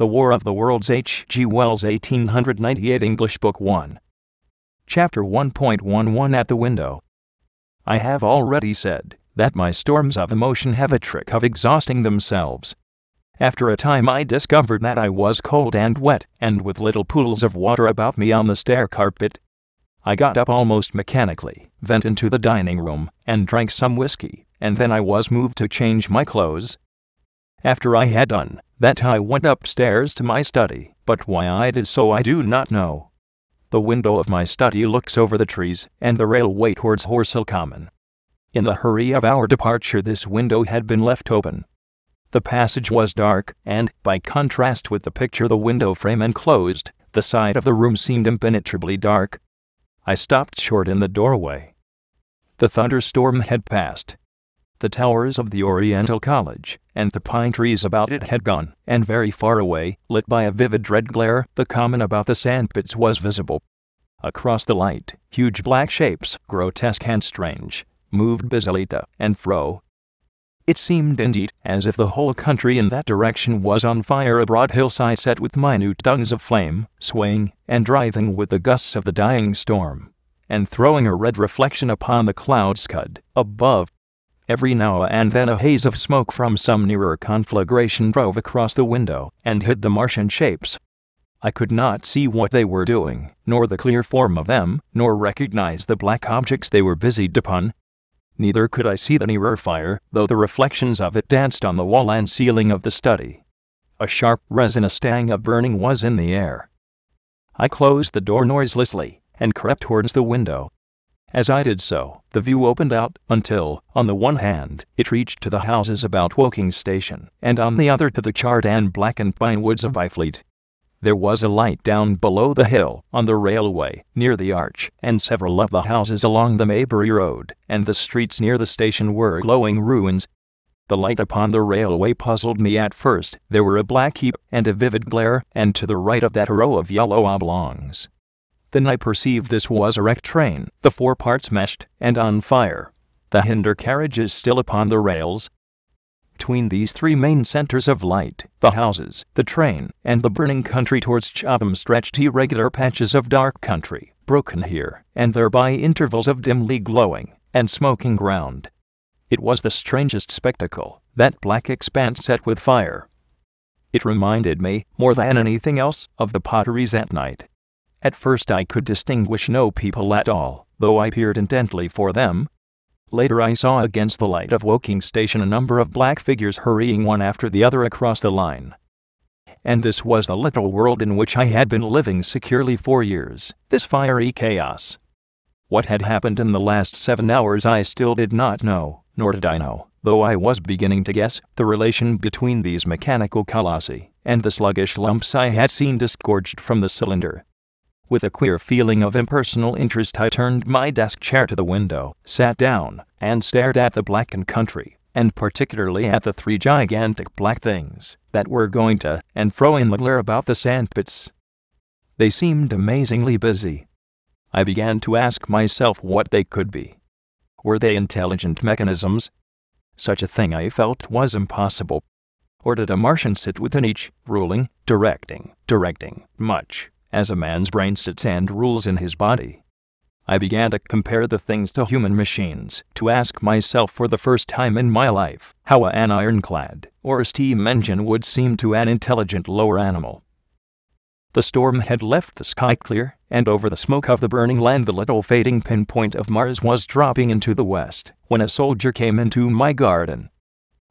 The War of the Worlds, H.G. Wells, 1898, English Book 1. Chapter 1.11 At the Window. I have already said that my storms of emotion have a trick of exhausting themselves. After a time I discovered that I was cold and wet, and with little pools of water about me on the stair carpet. I got up almost mechanically, went into the dining room, and drank some whiskey, and then I was moved to change my clothes. After I had done that I went upstairs to my study, but why I did so I do not know. The window of my study looks over the trees and the railway towards Horsell Common. In the hurry of our departure this window had been left open. The passage was dark, and, by contrast with the picture the window frame enclosed, the side of the room seemed impenetrably dark. I stopped short in the doorway. The thunderstorm had passed. The towers of the Oriental College and the pine trees about it had gone, and very far away, lit by a vivid red glare, the common about the sandpits was visible. Across the light, huge black shapes, grotesque and strange, moved busily to and fro. It seemed indeed as if the whole country in that direction was on fire, a broad hillside set with minute tongues of flame, swaying and writhing with the gusts of the dying storm, and throwing a red reflection upon the cloud scud above. Every now and then a haze of smoke from some nearer conflagration drove across the window and hid the Martian shapes. I could not see what they were doing, nor the clear form of them, nor recognize the black objects they were busied upon. Neither could I see the nearer fire, though the reflections of it danced on the wall and ceiling of the study. A sharp, resinous tang of burning was in the air. I closed the door noiselessly and crept towards the window. As I did so, the view opened out until, on the one hand, it reached to the houses about Woking Station, and on the other to the charred and blackened pine woods of Byfleet. There was a light down below the hill, on the railway, near the arch, and several of the houses along the Maybury Road, and the streets near the station were glowing ruins. The light upon the railway puzzled me at first. There were a black heap and a vivid glare, and to the right of that a row of yellow oblongs. Then I perceived this was a wrecked train, the four parts mashed and on fire, the hinder carriages still upon the rails. Between these three main centers of light, the houses, the train, and the burning country towards Chatham, stretched irregular patches of dark country, broken here and there by intervals of dimly glowing and smoking ground. It was the strangest spectacle, that black expanse set with fire. It reminded me, more than anything else, of the potteries at night. At first I could distinguish no people at all, though I peered intently for them. Later I saw against the light of Woking Station a number of black figures hurrying one after the other across the line. And this was the little world in which I had been living securely for years, this fiery chaos. What had happened in the last 7 hours I still did not know, nor did I know, though I was beginning to guess, the relation between these mechanical colossi and the sluggish lumps I had seen disgorged from the cylinder. With a queer feeling of impersonal interest I turned my desk chair to the window, sat down, and stared at the blackened country, and particularly at the three gigantic black things that were going to and fro in the glare about the sandpits. They seemed amazingly busy. I began to ask myself what they could be. Were they intelligent mechanisms? Such a thing I felt was impossible. Or did a Martian sit within each, ruling, directing, much as a man's brain sits and rules in his body? I began to compare the things to human machines, to ask myself for the first time in my life how an ironclad or a steam engine would seem to an intelligent lower animal. The storm had left the sky clear, and over the smoke of the burning land the little fading pinpoint of Mars was dropping into the west, when a soldier came into my garden.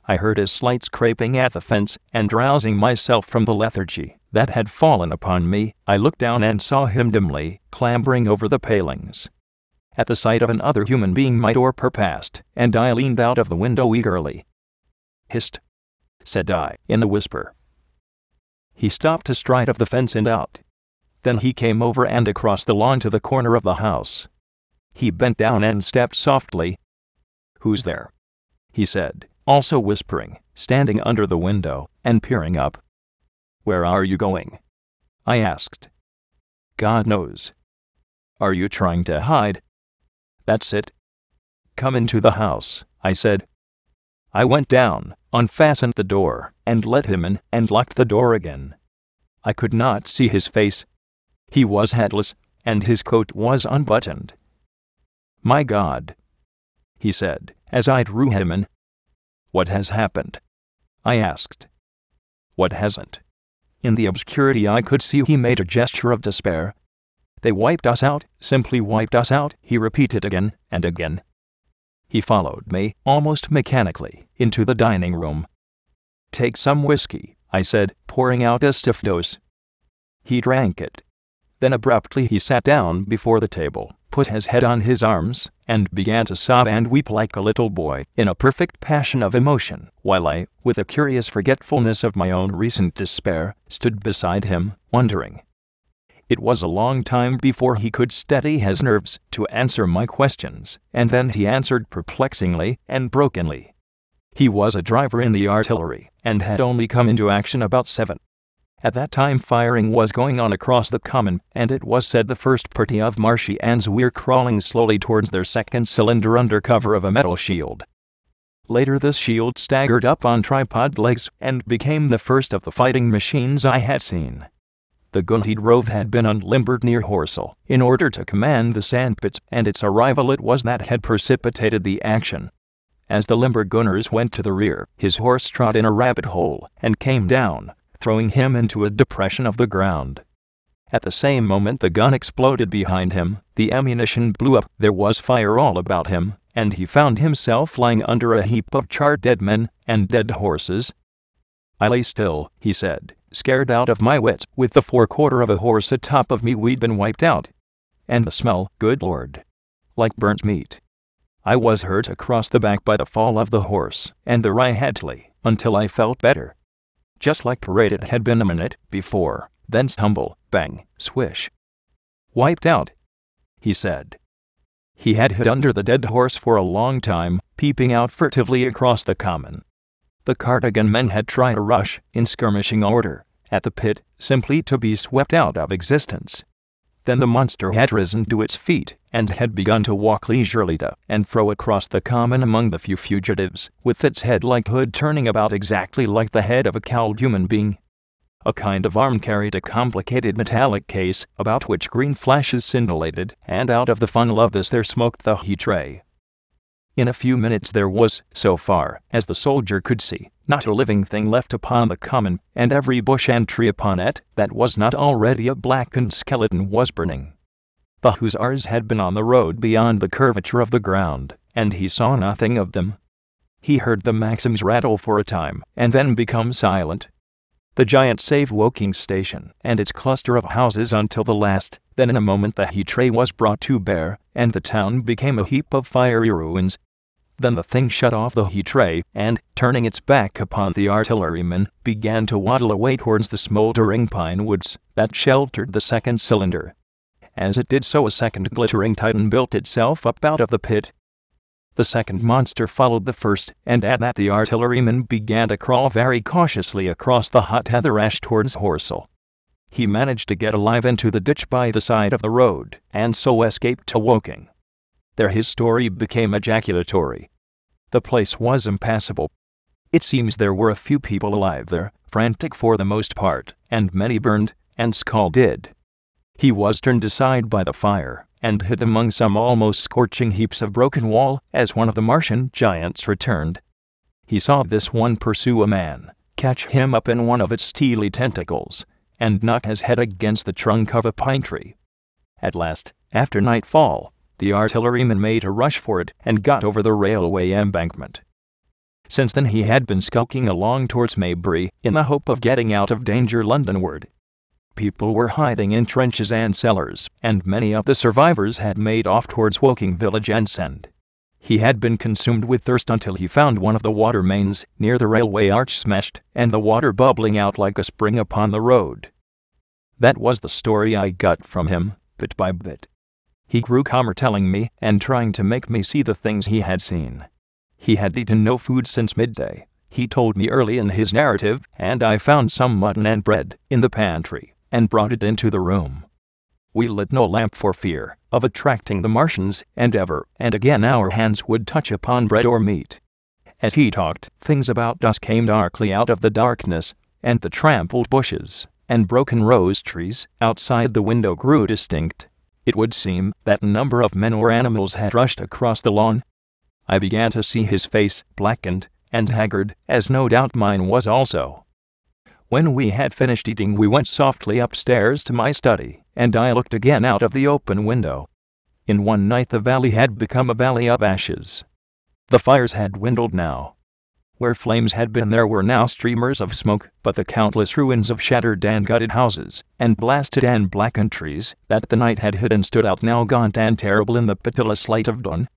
I heard his slight scraping at the fence, and rousing myself from the lethargy that had fallen upon me, I looked down and saw him dimly, clambering over the palings. At the sight of another human being my door passed, and I leaned out of the window eagerly. "Hist!" said I, in a whisper. He stopped astride of the fence and out. Then he came over and across the lawn to the corner of the house. He bent down and stepped softly. "Who's there?" he said, also whispering, standing under the window and peering up. "Where are you going?" I asked. "God knows." "Are you trying to hide?" "That's it." "Come into the house," I said. I went down, unfastened the door, and let him in, and locked the door again. I could not see his face. He was headless, and his coat was unbuttoned. "My God," he said, as I drew him in. "What has happened?" I asked. "What hasn't?" In the obscurity I could see he made a gesture of despair. "They wiped us out, simply wiped us out," he repeated again and again. He followed me, almost mechanically, into the dining room. "Take some whiskey," I said, pouring out a stiff dose. He drank it. Then abruptly he sat down before the table, put his head on his arms, and began to sob and weep like a little boy, in a perfect passion of emotion, while I, with a curious forgetfulness of my own recent despair, stood beside him, wondering. It was a long time before he could steady his nerves to answer my questions, and then he answered perplexingly and brokenly. He was a driver in the artillery, and had only come into action about 7. At that time firing was going on across the common, and it was said the first party of Martians were crawling slowly towards their second cylinder under cover of a metal shield. Later this shield staggered up on tripod legs and became the first of the fighting machines I had seen. The gun he drove had been unlimbered near Horsell, in order to command the sandpits, and its arrival it was that had precipitated the action. As the limber gunners went to the rear, his horse trod in a rabbit hole, and came down, throwing him into a depression of the ground. At the same moment the gun exploded behind him, the ammunition blew up, there was fire all about him, and he found himself lying under a heap of charred dead men and dead horses. "I lay still," he said, "scared out of my wits, with the forequarter of a horse atop of me. We'd been wiped out. And the smell, good Lord! Like burnt meat. I was hurt across the back by the fall of the horse, and the rheumatically, until I felt better. Just like parade it had been a minute before, then stumble, bang, swish. Wiped out," he said. He had hid under the dead horse for a long time, peeping out furtively across the common. The Cardigan men had tried a rush, in skirmishing order, at the pit, simply to be swept out of existence. Then the monster had risen to its feet, and had begun to walk leisurely to and fro across the common among the few fugitives, with its head like hood turning about exactly like the head of a cowled human being. A kind of arm carried a complicated metallic case, about which green flashes scintillated, and out of the funnel of this there smoked the heat ray. In a few minutes there was, so far as the soldier could see, not a living thing left upon the common, and every bush and tree upon it that was not already a blackened skeleton was burning. The hussars had been on the road beyond the curvature of the ground, and he saw nothing of them. He heard the Maxims rattle for a time, and then become silent. The giant saved Woking station and its cluster of houses until the last, then in a moment the heat ray was brought to bear, and the town became a heap of fiery ruins. Then the thing shut off the heat ray, and, turning its back upon the artillerymen, began to waddle away towards the smouldering pine woods that sheltered the second cylinder. As it did so a second glittering titan built itself up out of the pit. The second monster followed the first, and at that the artilleryman began to crawl very cautiously across the hot heather ash towards Horsell. He managed to get alive into the ditch by the side of the road, and so escaped to Woking. There his story became ejaculatory. The place was impassable. It seems there were a few people alive there, frantic for the most part, and many burned and scalded. He was turned aside by the fire, and hid among some almost scorching heaps of broken wall, as one of the Martian giants returned. He saw this one pursue a man, catch him up in one of its steely tentacles, and knock his head against the trunk of a pine tree. At last, after nightfall, the artilleryman made a rush for it and got over the railway embankment. Since then he had been skulking along towards Maybury, in the hope of getting out of danger Londonward. People were hiding in trenches and cellars, and many of the survivors had made off towards Woking village and Send. He had been consumed with thirst until he found one of the water mains near the railway arch smashed, and the water bubbling out like a spring upon the road. That was the story I got from him, bit by bit. He grew calmer telling me, and trying to make me see the things he had seen. He had eaten no food since midday, he told me early in his narrative, and I found some mutton and bread in the pantry, and brought it into the room. We lit no lamp for fear of attracting the Martians, and ever and again our hands would touch upon bread or meat. As he talked, things about us came darkly out of the darkness, and the trampled bushes, and broken rose trees outside the window grew distinct. It would seem that a number of men or animals had rushed across the lawn. I began to see his face, blackened and haggard, as no doubt mine was also. When we had finished eating, we went softly upstairs to my study, and I looked again out of the open window. In one night the valley had become a valley of ashes. The fires had dwindled now. Where flames had been there were now streamers of smoke, but the countless ruins of shattered and gutted houses, and blasted and blackened trees that the night had hidden stood out now gaunt and terrible in the pitiless light of dawn.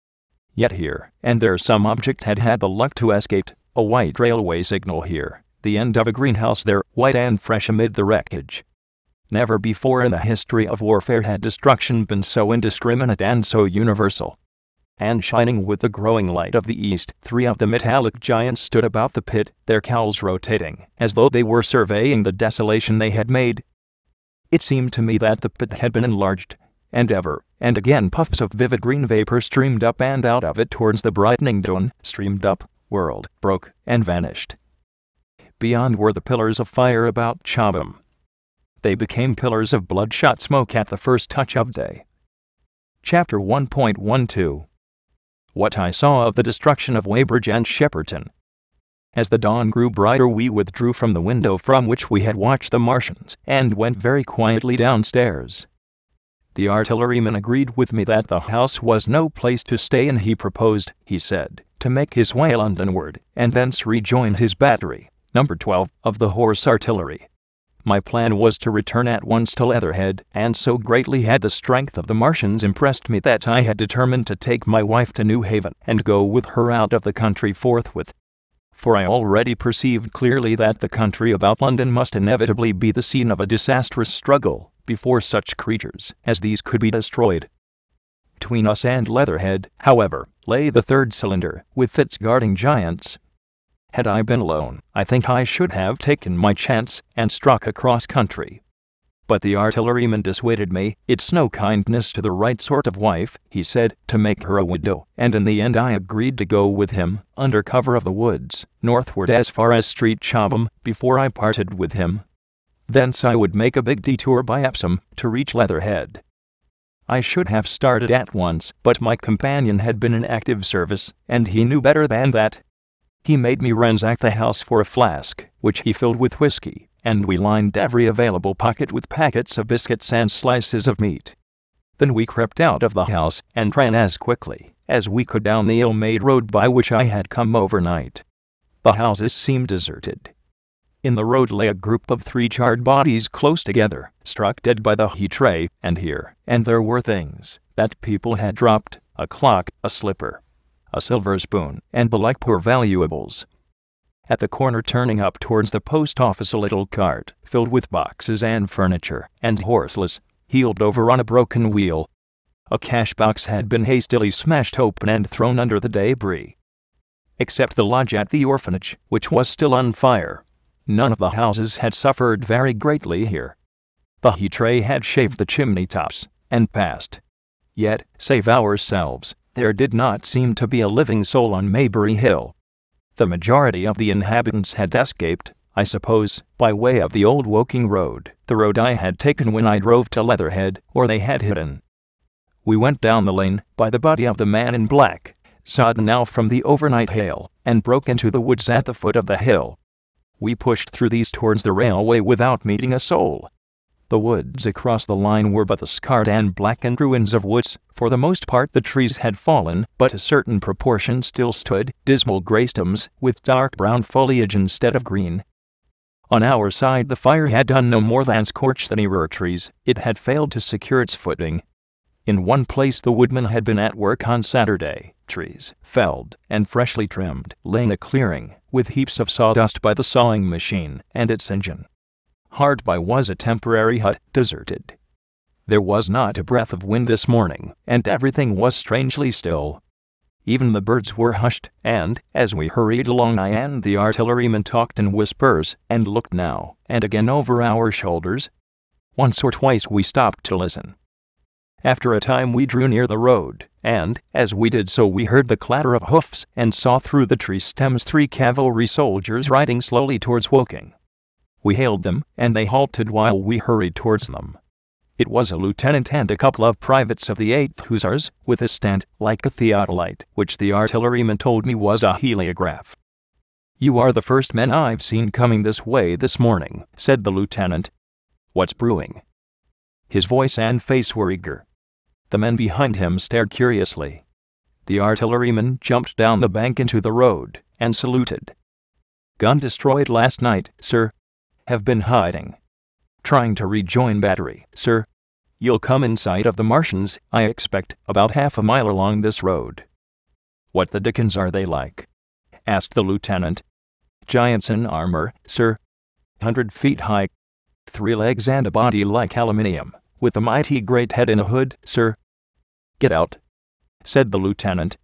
Yet here and there some object had had the luck to escape, a white railway signal here, the end of a greenhouse there, white and fresh amid the wreckage. Never before in the history of warfare had destruction been so indiscriminate and so universal. And shining with the growing light of the east, 3 of the metallic giants stood about the pit, their cowls rotating, as though they were surveying the desolation they had made. It seemed to me that the pit had been enlarged, and ever and again puffs of vivid green vapor streamed up and out of it towards the brightening dawn, streamed up, whirled, broke, and vanished. Beyond were the pillars of fire about Chobham. They became pillars of bloodshot smoke at the first touch of day. Chapter 1.12 What I saw of the destruction of Weybridge and Shepperton. As the dawn grew brighter we withdrew from the window from which we had watched the Martians, and went very quietly downstairs. The artilleryman agreed with me that the house was no place to stay, and he proposed, he said, to make his way Londonward, and thence rejoin his battery, number 12, of the Horse Artillery. My plan was to return at once to Leatherhead, and so greatly had the strength of the Martians impressed me that I had determined to take my wife to New Haven, and go with her out of the country forthwith. For I already perceived clearly that the country about London must inevitably be the scene of a disastrous struggle, before such creatures as these could be destroyed. Between us and Leatherhead, however, lay the third cylinder, with its guarding giants. Had I been alone, I think I should have taken my chance, and struck across country. But the artilleryman dissuaded me. It's no kindness to the right sort of wife, he said, to make her a widow, and in the end I agreed to go with him, under cover of the woods, northward as far as Street Chobham, before I parted with him. Thence I would make a big detour by Epsom, to reach Leatherhead. I should have started at once, but my companion had been in active service, and he knew better than that. He made me ransack the house for a flask, which he filled with whiskey, and we lined every available pocket with packets of biscuits and slices of meat. Then we crept out of the house, and ran as quickly as we could down the ill-made road by which I had come overnight. The houses seemed deserted. In the road lay a group of 3 charred bodies close together, struck dead by the heat ray, and here and there were things that people had dropped, a clock, a slipper, a silver spoon, and the like poor valuables. At the corner turning up towards the post office a little cart, filled with boxes and furniture, and horseless, heeled over on a broken wheel. A cash box had been hastily smashed open and thrown under the debris. Except the lodge at the orphanage, which was still on fire, none of the houses had suffered very greatly here. The heat ray had shaved the chimney tops, and passed. Yet, save ourselves, there did not seem to be a living soul on Maybury Hill. The majority of the inhabitants had escaped, I suppose, by way of the old Woking road, the road I had taken when I drove to Leatherhead, or they had hidden. We went down the lane, by the body of the man in black, sodden now from the overnight hail, and broke into the woods at the foot of the hill. We pushed through these towards the railway without meeting a soul. The woods across the line were but the scarred and blackened ruins of woods. For the most part the trees had fallen, but a certain proportion still stood, dismal grey stems, with dark brown foliage instead of green. On our side the fire had done no more than scorch the nearer trees. It had failed to secure its footing. In one place the woodmen had been at work on Saturday, trees felled and freshly trimmed, laying a clearing, with heaps of sawdust by the sawing machine and its engine. Hard by was a temporary hut, deserted. There was not a breath of wind this morning, and everything was strangely still. Even the birds were hushed, and, as we hurried along I and the artilleryman talked in whispers, and looked now and again over our shoulders. Once or twice we stopped to listen. After a time we drew near the road, and, as we did so we heard the clatter of hoofs, and saw through the tree stems 3 cavalry soldiers riding slowly towards Woking. We hailed them, and they halted while we hurried towards them. It was a lieutenant and a couple of privates of the 8th Hussars, with a stand, like a theodolite, which the artilleryman told me was a heliograph. "You are the first men I've seen coming this way this morning," said the lieutenant. "What's brewing?" His voice and face were eager. The men behind him stared curiously. The artilleryman jumped down the bank into the road, and saluted. "Gun destroyed last night, sir. Have been hiding. Trying to rejoin battery, sir. You'll come in sight of the Martians, I expect, about half a mile along this road." "What the dickens are they like?" asked the lieutenant. "Giants in armor, sir. 100 feet high. 3 legs and a body like aluminium, with a mighty great head and a hood, sir." "Get out," said the lieutenant.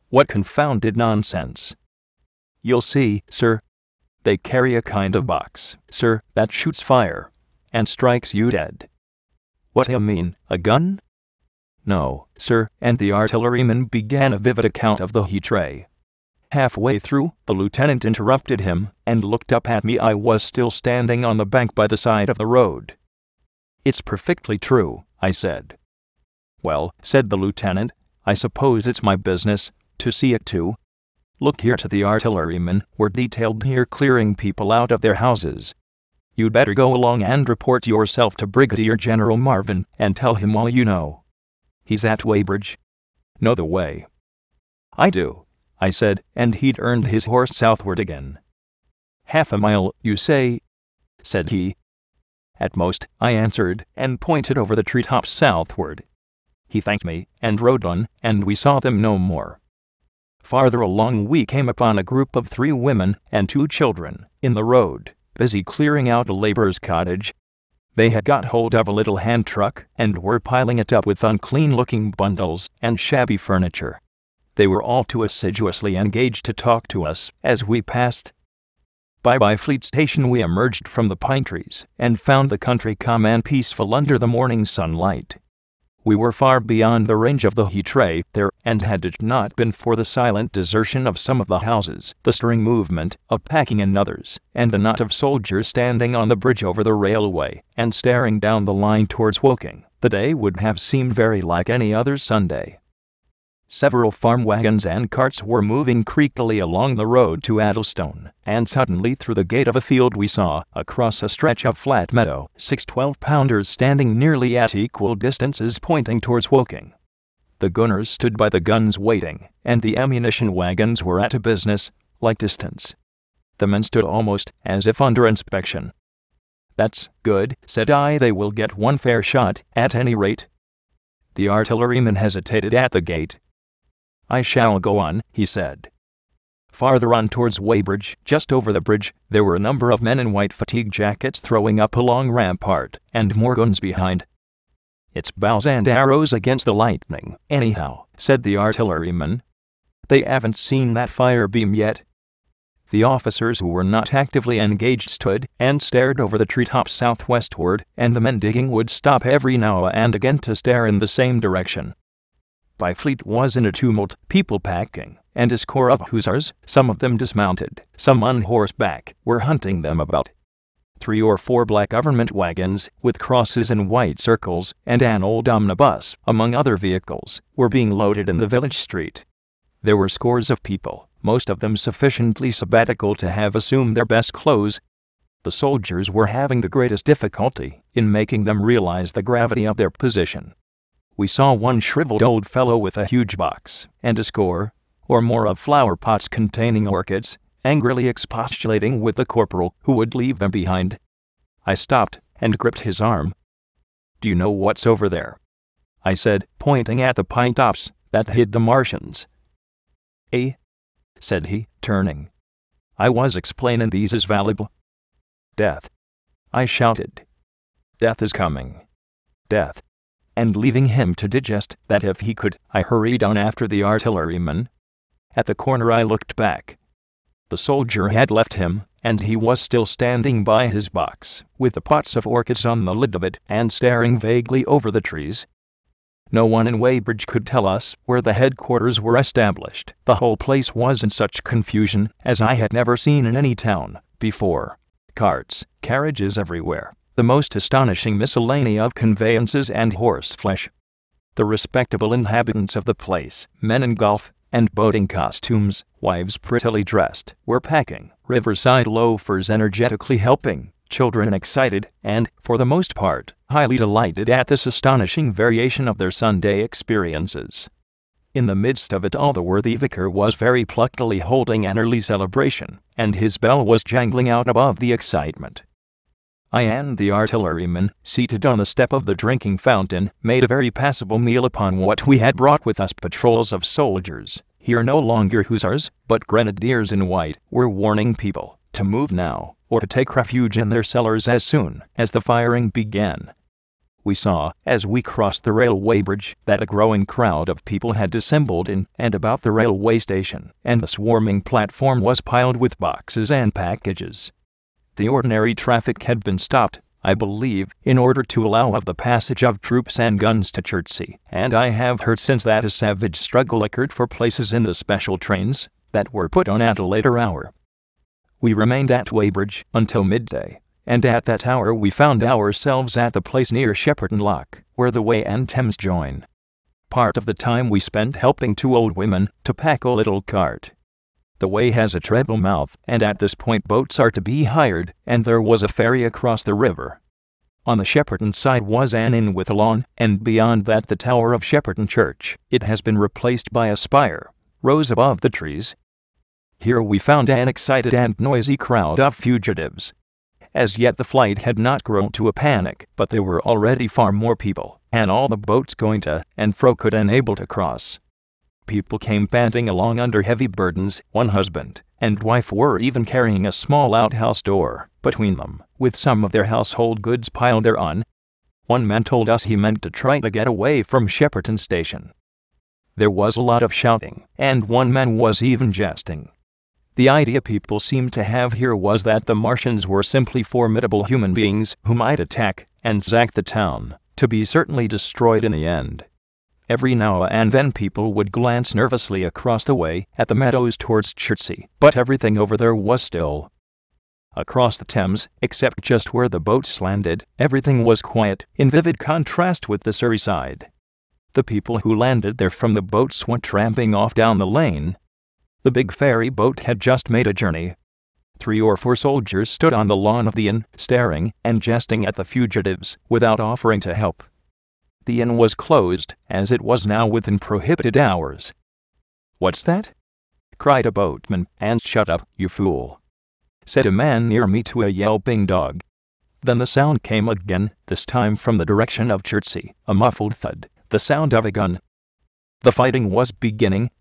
"What confounded nonsense." "You'll see, sir. They carry a kind of box, sir, that shoots fire, and strikes you dead." "What do you mean, a gun?" "No, sir," and the artilleryman began a vivid account of the heat ray. Halfway through, the lieutenant interrupted him, and looked up at me. I was still standing on the bank by the side of the road. "It's perfectly true," I said. "Well," said the lieutenant, "I suppose it's my business to see it too. Look here to the artillerymen, we're detailed here clearing people out of their houses. You'd better go along and report yourself to Brigadier General Marvin, and tell him all you know." "He's at Weybridge." "Know the way?" "I do," I said, and he'd earned his horse southward again. "Half a mile, you say?" said he. "At most," I answered, and pointed over the treetops southward. He thanked me, and rode on, and we saw them no more. Farther along we came upon a group of 3 women and 2 children, in the road, busy clearing out a laborer's cottage. They had got hold of a little hand truck, and were piling it up with unclean-looking bundles and shabby furniture. They were all too assiduously engaged to talk to us as we passed. By Byfleet Station we emerged from the pine trees, and found the country calm and peaceful under the morning sunlight. We were far beyond the range of the heat ray there, and had it not been for the silent desertion of some of the houses, the stirring movement of packing in others, and the knot of soldiers standing on the bridge over the railway, and staring down the line towards Woking, the day would have seemed very like any other Sunday. Several farm wagons and carts were moving creakily along the road to Addlestone, and suddenly through the gate of a field we saw, across a stretch of flat meadow, 6 12-pounders standing nearly at equal distances pointing towards Woking. The gunners stood by the guns waiting, and the ammunition wagons were at a business-like distance. The men stood almost as if under inspection. "That's good," said I. "They will get one fair shot, at any rate." The artilleryman hesitated at the gate. "I shall go on," he said. Farther on towards Weybridge, just over the bridge, there were a number of men in white fatigue jackets throwing up a long rampart, and more guns behind. "It's bows and arrows against the lightning, anyhow," said the artilleryman. "They haven't seen that fire beam yet." The officers who were not actively engaged stood and stared over the treetops southwestward, and the men digging would stop every now and again to stare in the same direction. Byfleet was in a tumult, people packing, and a score of hussars, some of them dismounted, some on horseback, were hunting them about. 3 or 4 black government wagons, with crosses and white circles, and an old omnibus, among other vehicles, were being loaded in the village street. There were scores of people, most of them sufficiently sabbatical to have assumed their best clothes. The soldiers were having the greatest difficulty in making them realize the gravity of their position. We saw one shriveled old fellow with a huge box, and a score or more of flower pots containing orchids, angrily expostulating with the corporal, who would leave them behind. I stopped, and gripped his arm. "Do you know what's over there?" I said, pointing at the pine tops that hid the Martians. "Eh?" said he, turning. I was explaining these as valuable. "Death," I shouted. "Death is coming. Death." And leaving him to digest that if he could, I hurried on after the artilleryman. At the corner I looked back. The soldier had left him, and he was still standing by his box, with the pots of orchids on the lid of it, and staring vaguely over the trees. No one in Weybridge could tell us where the headquarters were established. The whole place was in such confusion as I had never seen in any town before. carts, carriages everywhere, the most astonishing miscellany of conveyances and horseflesh. The respectable inhabitants of the place, men in golf and boating costumes, wives prettily dressed, were packing, riverside loafers energetically helping, children excited, and, for the most part, highly delighted at this astonishing variation of their Sunday experiences. In the midst of it all, the worthy vicar was very pluckily holding an early celebration, and his bell was jangling out above the excitement. I and the artilleryman, seated on the step of the drinking fountain, made a very passable meal upon what we had brought with us. Patrols of soldiers, here no longer hussars, but grenadiers in white, were warning people to move now, or to take refuge in their cellars as soon as the firing began. We saw, as we crossed the railway bridge, that a growing crowd of people had assembled in and about the railway station, and the swarming platform was piled with boxes and packages. The ordinary traffic had been stopped, I believe, in order to allow of the passage of troops and guns to Chertsey, and I have heard since that a savage struggle occurred for places in the special trains that were put on at a later hour. We remained at Weybridge until midday, and at that hour we found ourselves at the place near Shepperton Lock, where the Wey and Thames join. Part of the time we spent helping two old women to pack a little cart. The Wey has a treble mouth, and at this point boats are to be hired, and there was a ferry across the river. On the Shepperton side was an inn with a lawn, and beyond that the tower of Shepperton Church. It has been replaced by a spire, rose above the trees. Here we found an excited and noisy crowd of fugitives. As yet the flight had not grown to a panic, but there were already far more people, and all the boats going to and fro could and able to cross. People came panting along under heavy burdens. One husband and wife were even carrying a small outhouse door between them, with some of their household goods piled thereon. One man told us he meant to try to get away from Shepperton station. There was a lot of shouting, and one man was even jesting. The idea people seemed to have here was that the Martians were simply formidable human beings who might attack and sack the town, to be certainly destroyed in the end. Every now and then people would glance nervously across the way at the meadows towards Chertsey, but everything over there was still. Across the Thames, except just where the boats landed, everything was quiet, in vivid contrast with the Surrey side. The people who landed there from the boats went tramping off down the lane. The big ferry boat had just made a journey. 3 or 4 soldiers stood on the lawn of the inn, staring and jesting at the fugitives, without offering to help. The inn was closed, as it was now within prohibited hours. "What's that?" cried a boatman, and "Shut up, you fool," said a man near me to a yelping dog. Then the sound came again, this time from the direction of Chertsey, a muffled thud, the sound of a gun. The fighting was beginning.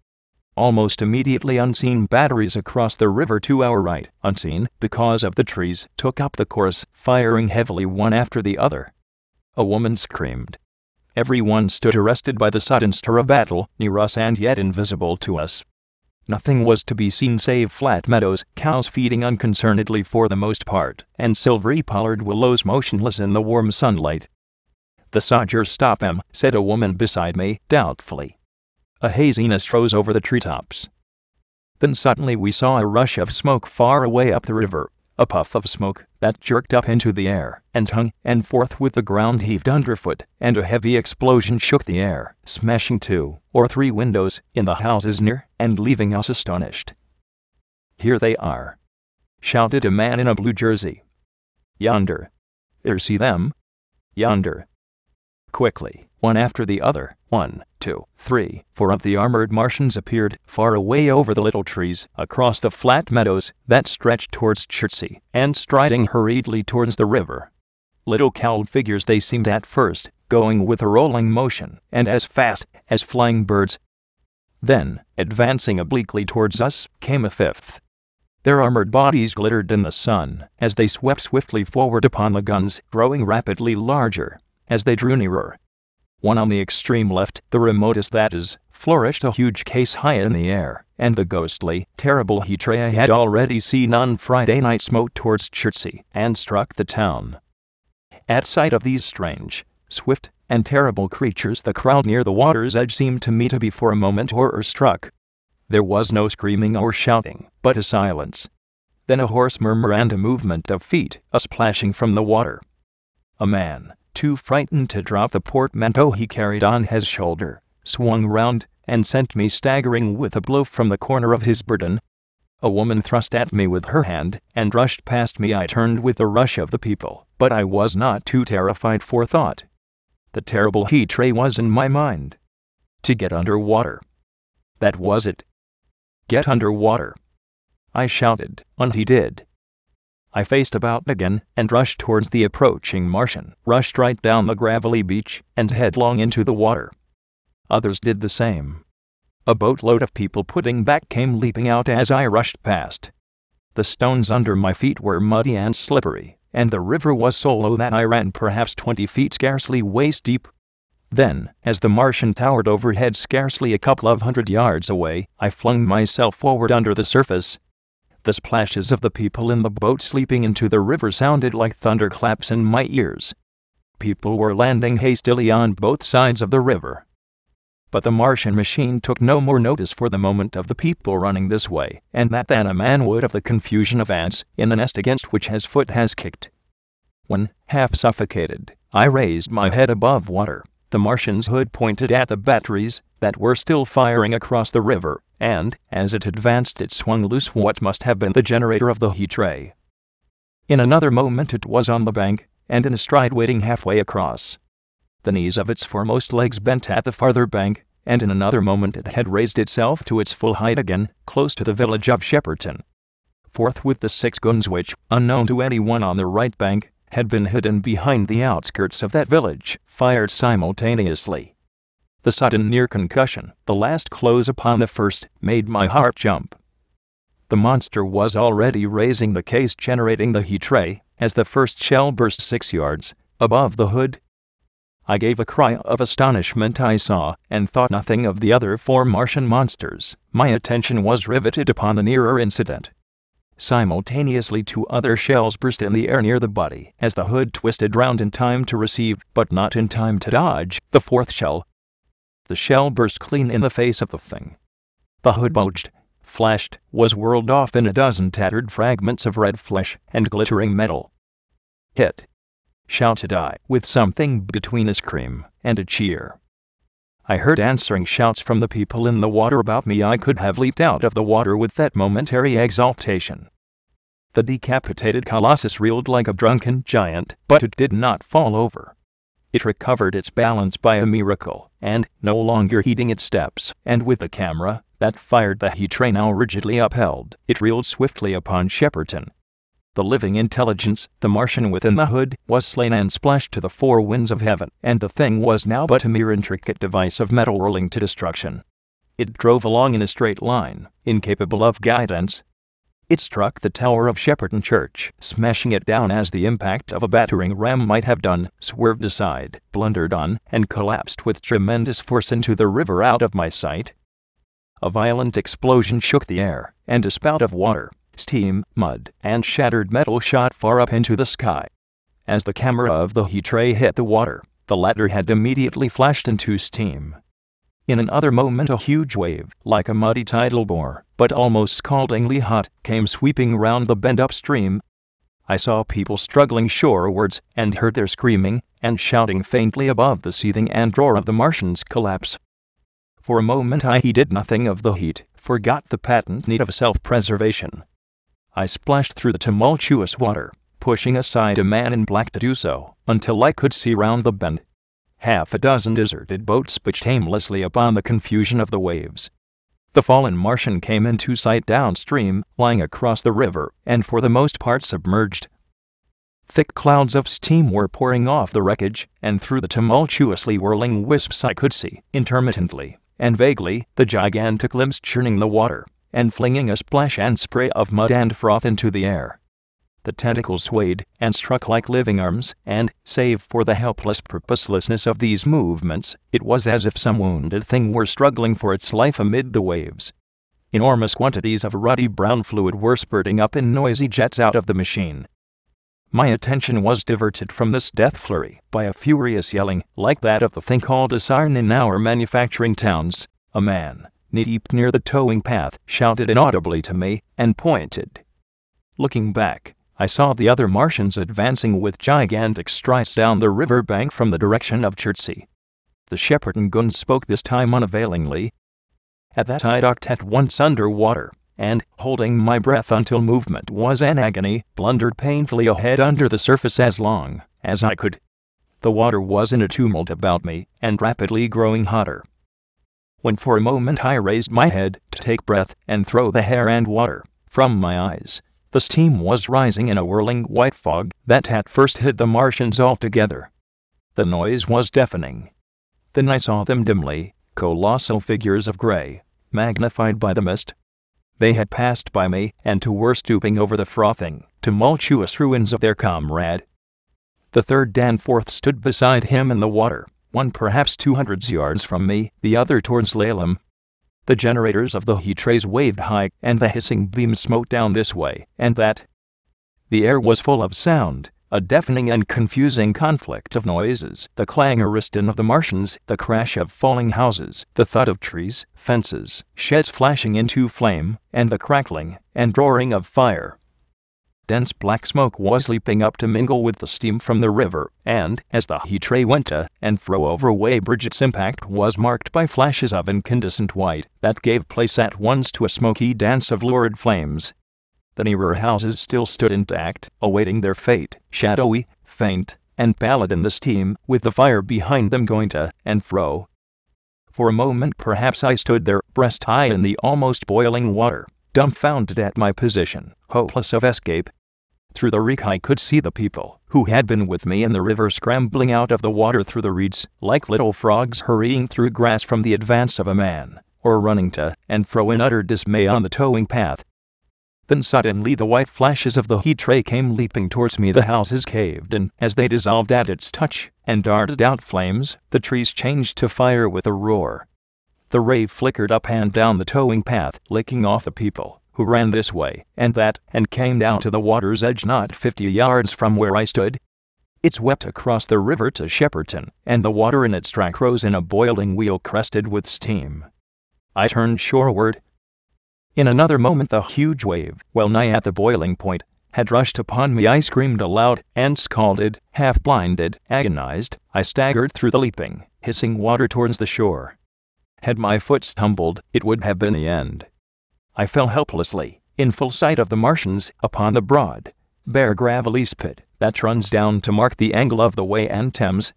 Almost immediately unseen batteries across the river to our right, unseen because of the trees, took up the chorus, firing heavily one after the other. A woman screamed. Everyone stood arrested by the sudden stir of battle, near us and yet invisible to us. Nothing was to be seen save flat meadows, cows feeding unconcernedly for the most part, and silvery pollard willows motionless in the warm sunlight. "The sodgers stop 'em," said a woman beside me, doubtfully. A haziness rose over the treetops. Then suddenly we saw a rush of smoke far away up the river, a puff of smoke that jerked up into the air and hung, and forthwith the ground heaved underfoot, and a heavy explosion shook the air, smashing 2 or 3 windows in the houses near, and leaving us astonished. "Here they are!" shouted a man in a blue jersey. "Yonder! There, see them! Yonder!" Quickly, one after the other, 1, 2, 3, 4 of the armored Martians appeared, far away over the little trees, across the flat meadows that stretched towards Chertsey, and striding hurriedly towards the river. Little cowled figures they seemed at first, going with a rolling motion, and as fast as flying birds. Then, advancing obliquely towards us, came a 5th. Their armored bodies glittered in the sun, as they swept swiftly forward upon the guns, growing rapidly larger as they drew nearer. One on the extreme left, the remotest that is, flourished a huge case high in the air, and the ghostly, terrible heat ray I had already seen on Friday night smote towards Chertsey, and struck the town. At sight of these strange, swift, and terrible creatures the crowd near the water's edge seemed to me to be for a moment horror-struck. There was no screaming or shouting, but a silence. then a hoarse murmur and a movement of feet, a splashing from the water. A man, too frightened to drop the portmanteau he carried on his shoulder, swung round and sent me staggering with a blow from the corner of his burden. A woman thrust at me with her hand and rushed past me. I turned with the rush of the people, but I was not too terrified for thought. The terrible heat ray was in my mind. To get under water. That was it. Get under water. I shouted, and he did. I faced about again and rushed towards the approaching Martian, rushed right down the gravelly beach and headlong into the water. Others did the same. A boatload of people putting back came leaping out as I rushed past. The stones under my feet were muddy and slippery, and the river was so low that I ran perhaps 20 feet, scarcely waist deep. Then, as the Martian towered overhead scarcely a couple of 100 yards away, I flung myself forward under the surface. The splashes of the people in the boat sleeping into the river sounded like thunderclaps in my ears. People were landing hastily on both sides of the river. But the Martian machine took no more notice for the moment of the people running this way and that than a man would of the confusion of ants in a nest against which his foot has kicked. When, half suffocated, I raised my head above water, the Martian's hood pointed at the batteries that were still firing across the river, and, as it advanced, it swung loose what must have been the generator of the heat ray. In another moment it was on the bank, and in a stride wading halfway across. The knees of its foremost legs bent at the farther bank, and in another moment it had raised itself to its full height again, close to the village of Shepperton. Forthwith the 6 guns which, unknown to anyone on the right bank, had been hidden behind the outskirts of that village, fired simultaneously. The sudden near concussion, the last close upon the first, made my heart jump. The monster was already raising the case generating the heat ray, as the first shell burst 6 yards above the hood. I gave a cry of astonishment. I saw and thought nothing of the other 4 Martian monsters. My attention was riveted upon the nearer incident. Simultaneously 2 other shells burst in the air near the body as the hood twisted round in time to receive, but not in time to dodge, the 4th shell. The shell burst clean in the face of the thing. The hood bulged, flashed, was whirled off in a dozen tattered fragments of red flesh and glittering metal. Hit! Shouted I, with something between a scream and a cheer. I heard answering shouts from the people in the water about me. I could have leaped out of the water with that momentary exaltation. The decapitated colossus reeled like a drunken giant, but it did not fall over. It recovered its balance by a miracle, and, no longer heeding its steps, and with the camera that fired the heat ray now rigidly upheld, it reeled swiftly upon Shepperton. The living intelligence, the Martian within the hood, was slain and splashed to the 4 winds of heaven, and the thing was now but a mere intricate device of metal whirling to destruction. It drove along in a straight line, incapable of guidance. It struck the tower of Shepperton Church, smashing it down as the impact of a battering ram might have done, swerved aside, blundered on, and collapsed with tremendous force into the river out of my sight. A violent explosion shook the air, and a spout of water, steam, mud, and shattered metal shot far up into the sky. As the camera of the heat ray hit the water, the latter had immediately flashed into steam. In another moment a huge wave, like a muddy tidal bore, but almost scaldingly hot, came sweeping round the bend upstream. I saw people struggling shorewards, and heard their screaming and shouting faintly above the seething and roar of the Martian's collapse. For a moment I heeded nothing of the heat, forgot the patent need of self-preservation. I splashed through the tumultuous water, pushing aside a man in black to do so, until I could see round the bend. Half a dozen deserted boats pitched aimlessly upon the confusion of the waves. The fallen Martian came into sight downstream, lying across the river, and for the most part submerged. Thick clouds of steam were pouring off the wreckage, and through the tumultuously whirling wisps I could see, intermittently and vaguely, the gigantic limbs churning the water, and flinging a splash and spray of mud and froth into the air. The tentacles swayed and struck like living arms, and, save for the helpless purposelessness of these movements, it was as if some wounded thing were struggling for its life amid the waves. Enormous quantities of ruddy brown fluid were spurting up in noisy jets out of the machine. My attention was diverted from this death flurry by a furious yelling, like that of the thing called a siren in our manufacturing towns. A man, knee-deep near the towing path, shouted inaudibly to me, and pointed. Looking back, I saw the other Martians advancing with gigantic strides down the river bank from the direction of Chertsey. The Shepperton guns spoke this time unavailingly. At that I ducked at once under water, and, holding my breath until movement was an agony, blundered painfully ahead under the surface as long as I could. The water was in a tumult about me, and rapidly growing hotter. When for a moment I raised my head to take breath and throw the hair and water from my eyes, the steam was rising in a whirling white fog that at first hid the Martians altogether. The noise was deafening. Then I saw them dimly, colossal figures of gray, magnified by the mist. They had passed by me and were stooping over the frothing, tumultuous ruins of their comrade. The third Danforth stood beside him in the water, one perhaps 200 yards from me, the other towards Laleham. The generators of the heat rays waved high, and the hissing beams smote down this way and that. The air was full of sound, a deafening and confusing conflict of noises, the clangor of the Martians, the crash of falling houses, the thud of trees, fences, sheds flashing into flame, and the crackling and roaring of fire. Dense black smoke was leaping up to mingle with the steam from the river, and, as the heat ray went to and fro over Weybridge, its impact was marked by flashes of incandescent white that gave place at once to a smoky dance of lurid flames. The nearer houses still stood intact, awaiting their fate, shadowy, faint, and pallid in the steam, with the fire behind them going to and fro. For a moment perhaps I stood there, breast high in the almost boiling water, dumbfounded at my position, hopeless of escape. Through the reek I could see the people who had been with me in the river scrambling out of the water through the reeds, like little frogs hurrying through grass from the advance of a man, or running to and fro in utter dismay on the towing path. Then suddenly the white flashes of the heat ray came leaping towards me. The houses caved in as they dissolved at its touch, and darted out flames. The trees changed to fire with a roar. The ray flickered up and down the towing path, licking off the people who ran this way and that, and came down to the water's edge not 50 yards from where I stood. It swept across the river to Shepperton, and the water in its track rose in a boiling wheel crested with steam. I turned shoreward. In another moment the huge wave, well nigh at the boiling point, had rushed upon me. I screamed aloud, and scalded, half-blinded, agonized, I staggered through the leaping, hissing water towards the shore. Had my foot stumbled, it would have been the end. I fell helplessly, in full sight of the Martians, upon the broad, bare gravelly spit that runs down to mark the angle of the Wey and Thames.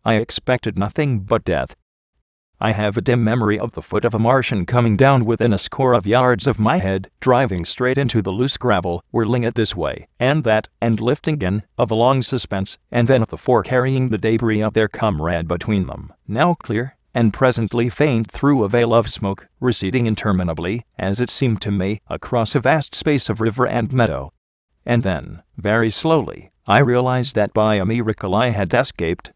I expected nothing but death. I have a dim memory of the foot of a Martian coming down within a score of yards of my head, driving straight into the loose gravel, whirling it this way and that, and lifting again, of a long suspense, and then of the four carrying the debris of their comrade between them, now clear, and presently faint through a veil of smoke, receding interminably, as it seemed to me, across a vast space of river and meadow. And then, very slowly, I realized that by a miracle I had escaped.